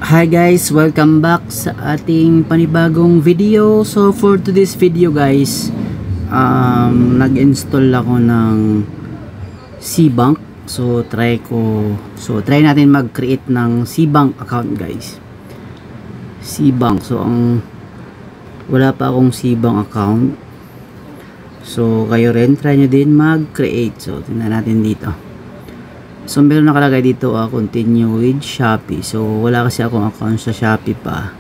Hi guys, welcome back sa ating panibagong video. So for today's video guys, nag-install ako ng SeaBank. So try natin mag-create ng SeaBank account guys. SeaBank. So wala pa akong SeaBank account. So kayo rin, try nyo din mag-create. So tingnan natin dito. So meron nakalagay dito continue with Shopee. So wala kasi akong account sa Shopee pa.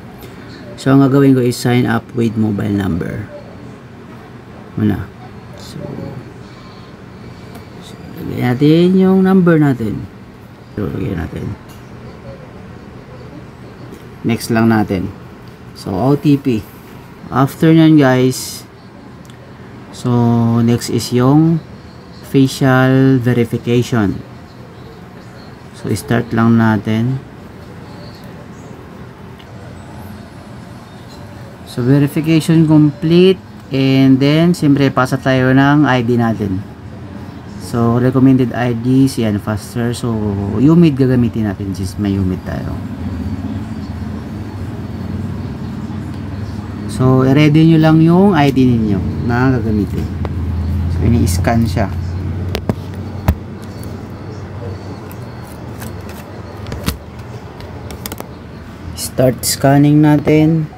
So ang gagawin ko is sign up with mobile number. Wala. So lagyan natin yung number natin. So lagyan natin. Next lang natin. So OTP. After nyan guys, so next is yung facial verification. So start lang natin. So verification complete, and then siyempre pasa tayo ng ID natin. So recommended ID yan faster. So UMID gagamitin natin since may UMID tayo. So i-ready nyo lang yung ID ninyo na gagamitin. So ini-scan siya. Start scanning natin.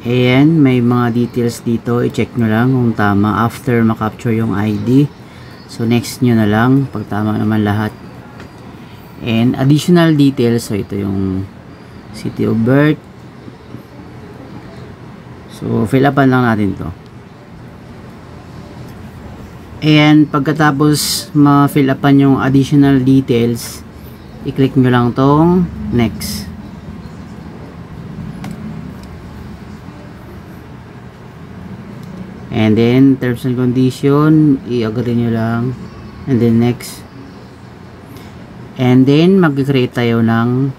Ayan, may mga details dito. I-check nyo lang kung tama after makapture yung ID. So next nyo na lang pag tama naman lahat. And additional details. So ito yung city of birth. So fill upan lang natin to. And pagkatapos ma-fill upan yung additional details, i-click nyo lang tong next. And then terms and condition, i-agree nyo lang. And then next. And then mag-create tayo ng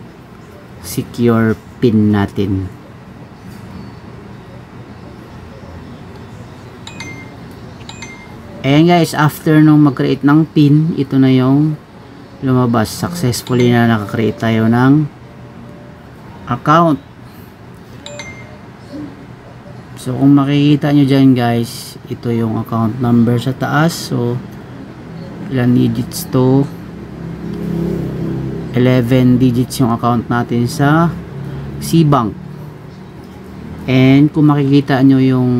secure PIN natin. Ayan guys, after nung mag-create ng PIN, ito na yung lumabas. Successfully na nakakreate tayo ng account. So kung makikita nyo dyan guys, ito yung account number sa taas. So ilang digits to? 11 digits yung account natin sa SeaBank. And kung makikita nyo yung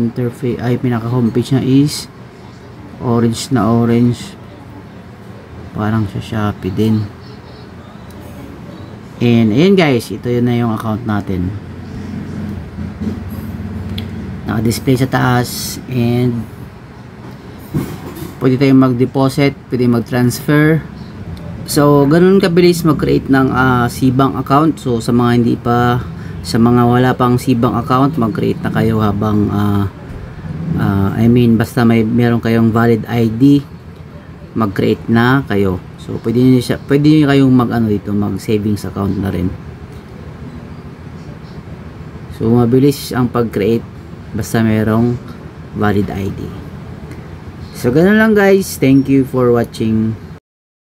interface, ay pinaka homepage na is orange na orange, parang sa Shopee din. And ayan guys, ito yun na yung account natin, naka-display sa taas. And pwede tayong mag-deposit, pwede mag-transfer. So ganun kabilis mag-create ng SeaBank account. So sa mga hindi pa, sa mga wala pang SeaBank account, mag-create na kayo habang basta meron kayong valid ID, mag-create na kayo. So pwede niyo kayong mag savings account na rin. So mabilis ang pag-create basta merong valid ID. So ganun lang guys. Thank you for watching.